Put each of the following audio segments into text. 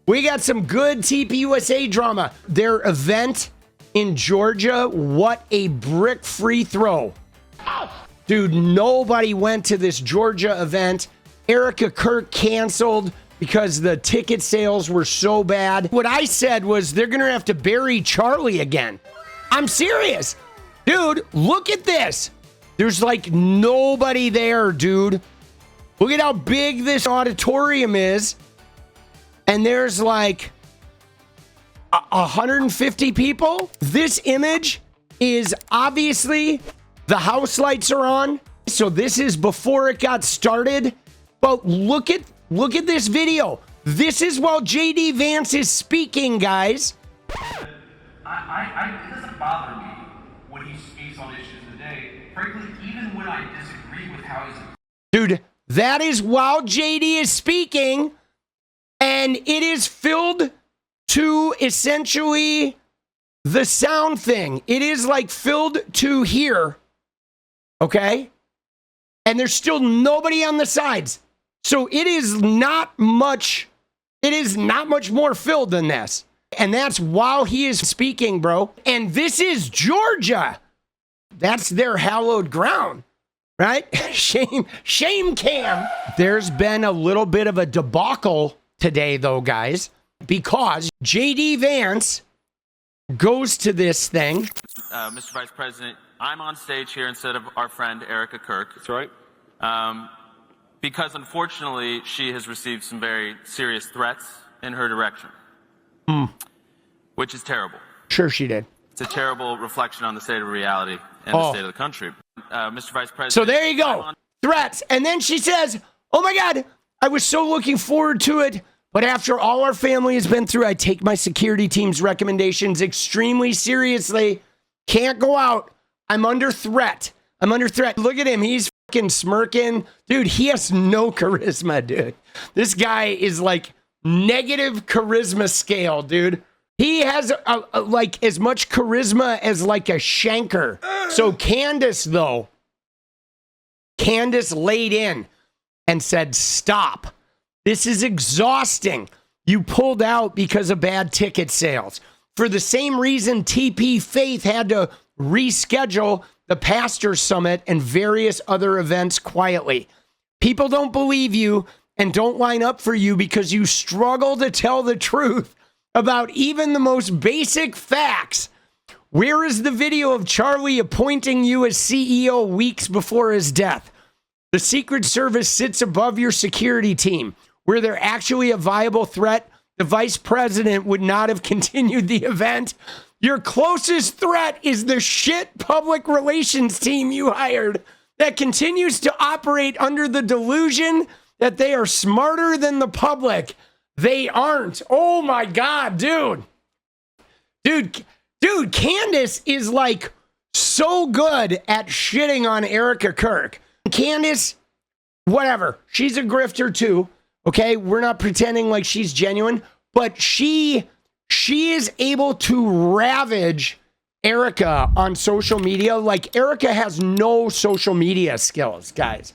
We got some good TPUSA drama. Their event in Georgia, what a brick free throw. Dude, nobody went to this Georgia event. Erika Kirk canceled because the ticket sales were so bad. What I said was they're going to have to bury Charlie again. I'm serious. Dude, look at this. There's like nobody there, dude. Look at how big this auditorium is. And there's like 150 people. This image is obviously the house lights are on. So this is before it got started. But look at this video. This is while JD Vance is speaking, guys. It doesn't bother me when he speaks on issues today. Frankly, even when I disagree with how he's... Dude, that is while JD is speaking. And it is filled to essentially the sound thing. It is like filled to here. Okay? And there's still nobody on the sides. So it is not much more filled than this. And that's while he is speaking, bro. And this is Georgia. That's their hallowed ground. Right? Shame cam. There's been a little bit of a debacle today, though, guys, because JD Vance goes to this thing. Mr. Vice President, I'm on stage here instead of our friend Erika Kirk. That's right. Because unfortunately, she has received some very serious threats in her direction, which is terrible. Sure she did. It's a terrible reflection on the state of reality and the state of the country. Mr. Vice President. So there you go. Threats. And then she says, oh my God, I was so looking forward to it. But after all our family has been through, I take my security team's recommendations extremely seriously. Can't go out. I'm under threat. I'm under threat. Look at him. He's fucking smirking. Dude, he has no charisma, dude. This guy is like negative charisma scale, dude. He has like as much charisma as like a shanker. So Candace, though, Candace laid in and said, stop. This is exhausting. You pulled out because of bad ticket sales. For the same reason TP Faith had to reschedule the Pastor's Summit and various other events quietly. People don't believe you and don't line up for you because you struggle to tell the truth about even the most basic facts. Where is the video of Charlie appointing you as CEO weeks before his death? The Secret Service sits above your security team. Were there actually a viable threat, the vice president would not have continued the event. Your closest threat is the shit public relations team you hired that continues to operate under the delusion that they are smarter than the public. They aren't. Oh my God, dude. Dude, Candace is like so good at shitting on Erika Kirk. Candace, whatever. She's a grifter too. Okay, we're not pretending like she's genuine, but she is able to ravage Erika on social media. Like Erika has no social media skills, guys.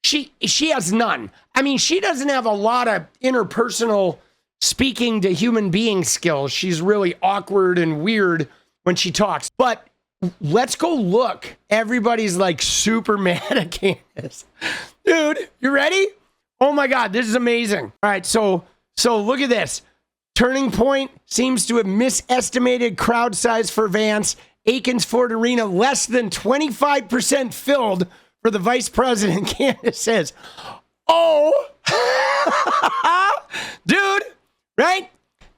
She has none. I mean, she doesn't have a lot of interpersonal speaking to human being skills. She's really awkward and weird when she talks. But let's go look. Everybody's like super mad at Candace. Dude, you ready? Oh my God, this is amazing. All right, so look at this. Turning Point seems to have misestimated crowd size for Vance. Aikens Ford Arena less than 25% filled for the vice president. Candace says, oh, dude, right?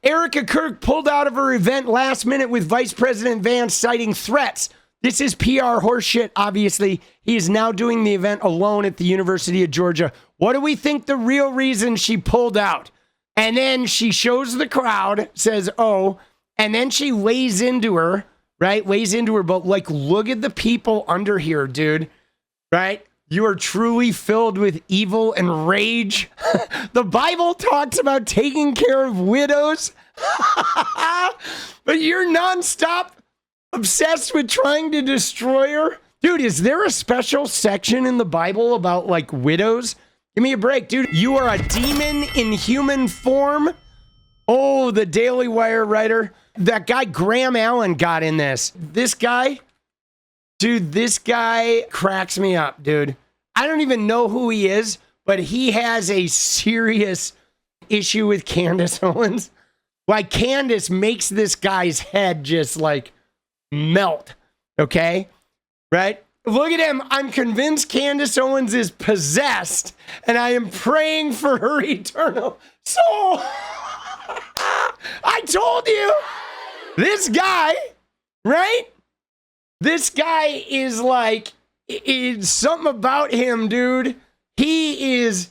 Erika Kirk pulled out of her event last minute with Vice President Vance citing threats. This is PR horseshit, obviously. He is now doing the event alone at the University of Georgia. What do we think the real reason she pulled out? And then she shows the crowd, says, oh, and then she lays into her, right? Lays into her, but like, look at the people under here, dude, right? You are truly filled with evil and rage. The Bible talks about taking care of widows, but you're nonstop obsessed with trying to destroy her. Dude, is there a special section in the Bible about like widows? Give me a break, dude. You are a demon in human form. Oh, the Daily Wire writer. That guy Graham Allen got in this. This guy, dude, this guy cracks me up, dude. I don't even know who he is, but he has a serious issue with Candace Owens. Like, Candace makes this guy's head just like melt, okay? Right? Look at him. I'm convinced Candace Owens is possessed, and I am praying for her eternal soul. I told you. This guy, right? This guy is like, it's something about him, dude. He is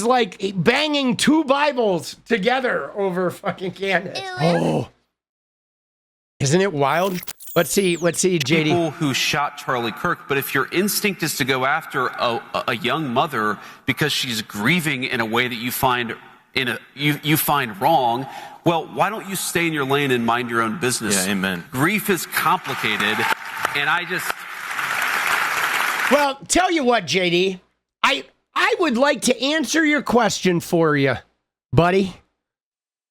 like banging two Bibles together over fucking Candace. Oh, isn't it wild? Let's see, JD. People who shot Charlie Kirk, but if your instinct is to go after a young mother because she's grieving in a way that you find you find wrong, well, why don't you stay in your lane and mind your own business? Yeah, amen. Grief is complicated, and Well, tell you what, JD, I would like to answer your question for you, buddy.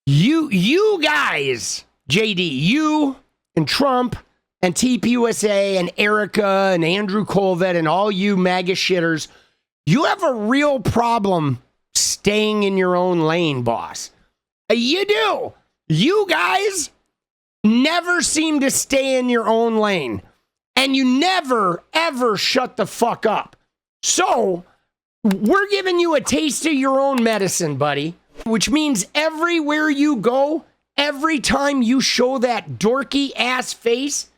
You guys, JD, you and Trump and TPUSA and Erika and Andrew Colvett and all you MAGA shitters, you have a real problem staying in your own lane, boss. You do. You guys never seem to stay in your own lane. And you never, ever shut the fuck up. So, we're giving you a taste of your own medicine, buddy. Which means everywhere you go, every time you show that dorky ass face,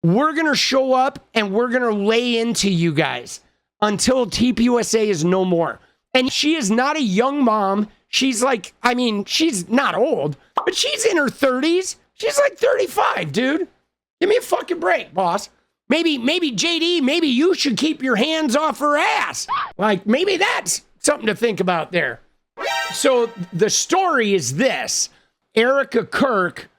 we're going to show up and we're going to lay into you guys until TPUSA is no more. And she is not a young mom. She's like, I mean, she's not old, but she's in her 30s. She's like 35, dude. Give me a fucking break, boss. Maybe JD, maybe you should keep your hands off her ass. Like, maybe that's something to think about there. So the story is this. Erika Kirk,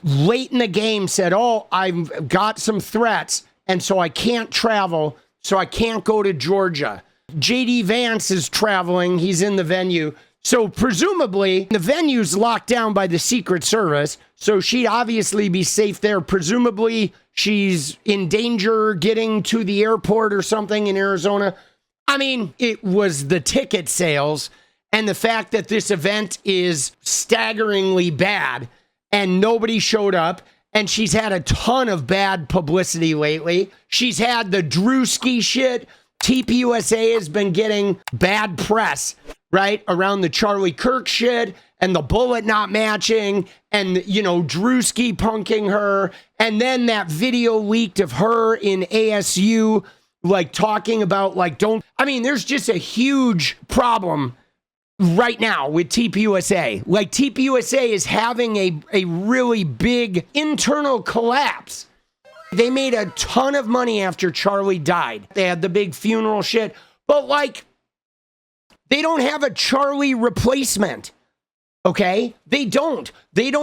late in the game, said, oh, I've got some threats, and so I can't travel, so I can't go to Georgia. JD Vance is traveling. He's in the venue. So presumably, the venue's locked down by the Secret Service, so she'd obviously be safe there. Presumably, she's in danger getting to the airport or something in Arizona. I mean, it was the ticket sales and the fact that this event is staggeringly bad and nobody showed up. And she's had a ton of bad publicity lately. She's had the 𝗙ecie shit. TPUSA has been getting bad press, right? Around the Charlie Kirk shit and the bullet not matching and, you know, 𝗙ecie punking her. And then that video leaked of her in ASU, like talking about like, there's just a huge problem right now with TPUSA. Like TPUSA is having a really big internal collapse. They made a ton of money after Charlie died. They had the big funeral shit, but like, they don't have a Charlie replacement. Okay? They don't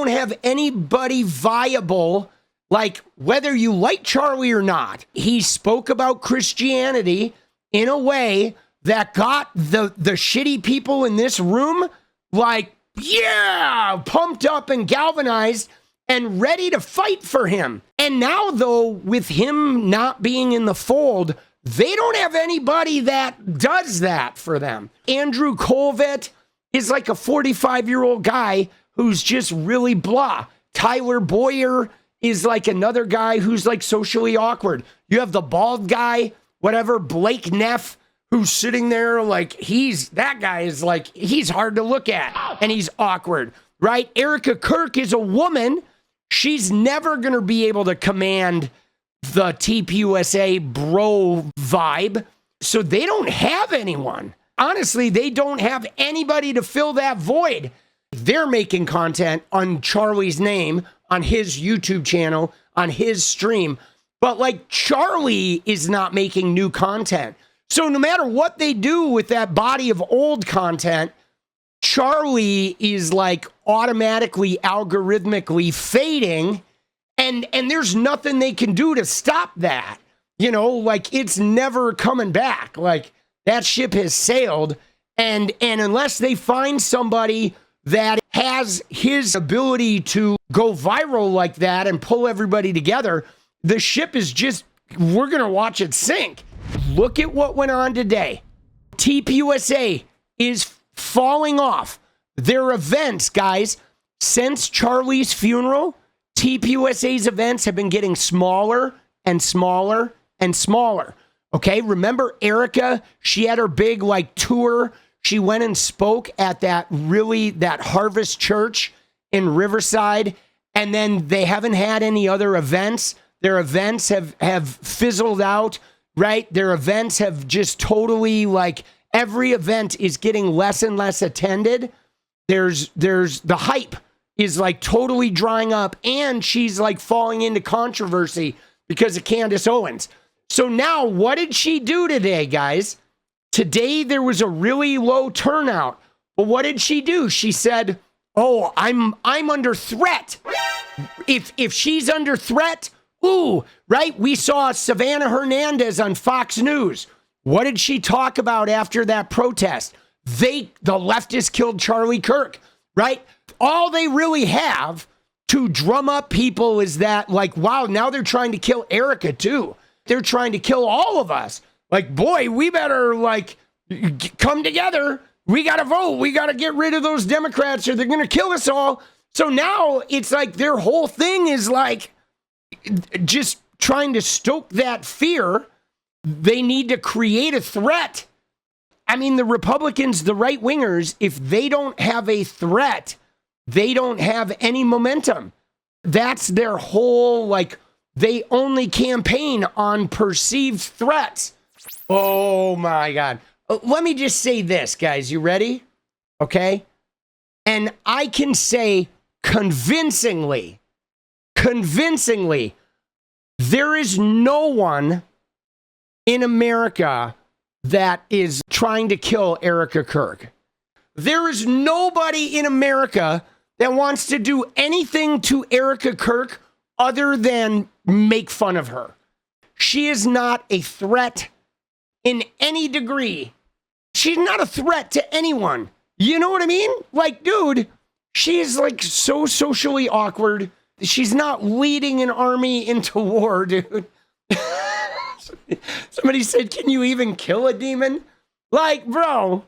have anybody viable, like whether you like Charlie or not. He spoke about Christianity in a way that got the shitty people in this room, like, yeah, pumped up and galvanized and ready to fight for him. And now, though, with him not being in the fold, they don't have anybody that does that for them. Andrew Colvett is like a 45-year-old guy who's just really blah. Tyler Boyer is like another guy who's like socially awkward. You have the bald guy, whatever, Blake Neff, who's sitting there like that guy is like, he's hard to look at and he's awkward, right? Erika Kirk is a woman. She's never going to be able to command the TPUSA bro vibe. So they don't have anyone. Honestly, they don't have anybody to fill that void. They're making content on Charlie's name, on his YouTube channel, on his stream. But like Charlie is not making new content. So no matter what they do with that body of old content, Charlie is like automatically, algorithmically fading, and there's nothing they can do to stop that. You know, like it's never coming back. Like that ship has sailed, and unless they find somebody that has his ability to go viral like that and pull everybody together, the ship is just, we're going to watch it sink. Look at what went on today. TPUSA is falling off. Their events, guys, since Charlie's funeral, TPUSA's events have been getting smaller and smaller and smaller. Okay, remember Erika? She had her big tour. She went and spoke at that Harvest Church in Riverside, and then they haven't had any other events. Their events have fizzled out, right? Their events have just totally every event is getting less and less attended. There's the hype is totally drying up, and she's falling into controversy because of Candace Owens. So now what did she do today, guys? Today there was a really low turnout. But what did she do? She said, "Oh, I'm under threat." If she's under threat, ooh, right? We saw Savannah Hernandez on Fox News. What did she talk about after that protest? The leftists killed Charlie Kirk, right? All they really have to drum up people is that, wow, now they're trying to kill Erika too. They're trying to kill all of us. Boy, we better come together. We got to vote. We got to get rid of those Democrats or they're going to kill us all. So now it's their whole thing is just trying to stoke that fear. They need to create a threat. I mean, the Republicans, the right wingers, if they don't have a threat, they don't have any momentum. That's their whole, they only campaign on perceived threats. Oh my God. Let me just say this, guys. You ready? Okay. And I can say convincingly, there is no one in America that is trying to kill Erika Kirk. There is nobody in America that wants to do anything to Erika Kirk other than make fun of her. She is not a threat in any degree. She's not a threat to anyone. You know what I mean? Dude, she is so socially awkward. She's not leading an army into war, dude. Somebody said, "Can you even kill a demon?" Bro,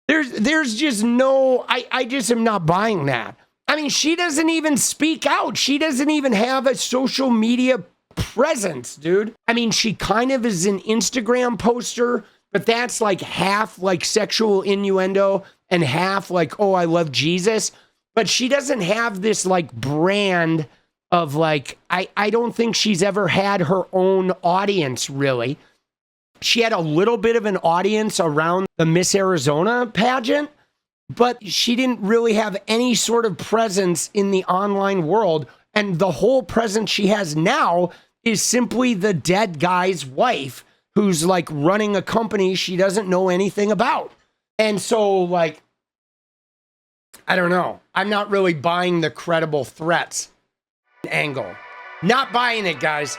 there's just no, I just am not buying that. I mean, she doesn't even speak out. She doesn't even have a social media presence, dude. I mean, she kind of is an Instagram poster, but that's half sexual innuendo and half oh, I love Jesus. But she doesn't have this brand of I don't think she's ever had her own audience, really. She had a little bit of an audience around the Miss Arizona pageant, but she didn't really have any sort of presence in the online world. And the whole presence she has now is simply the dead guy's wife who's running a company she doesn't know anything about. And so I don't know. I'm not really buying the credible threats angle. Not buying it, guys.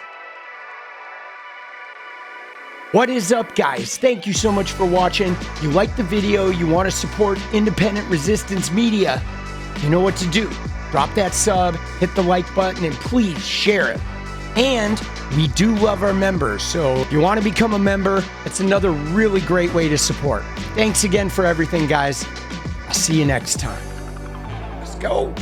What is up, guys? Thank you so much for watching. You like the video, you want to support independent resistance media, you know what to do. Drop that sub, hit the like button, and please share it. And we do love our members, so if you want to become a member, it's another really great way to support. Thanks again for everything, guys. I'll see you next time. Let's go.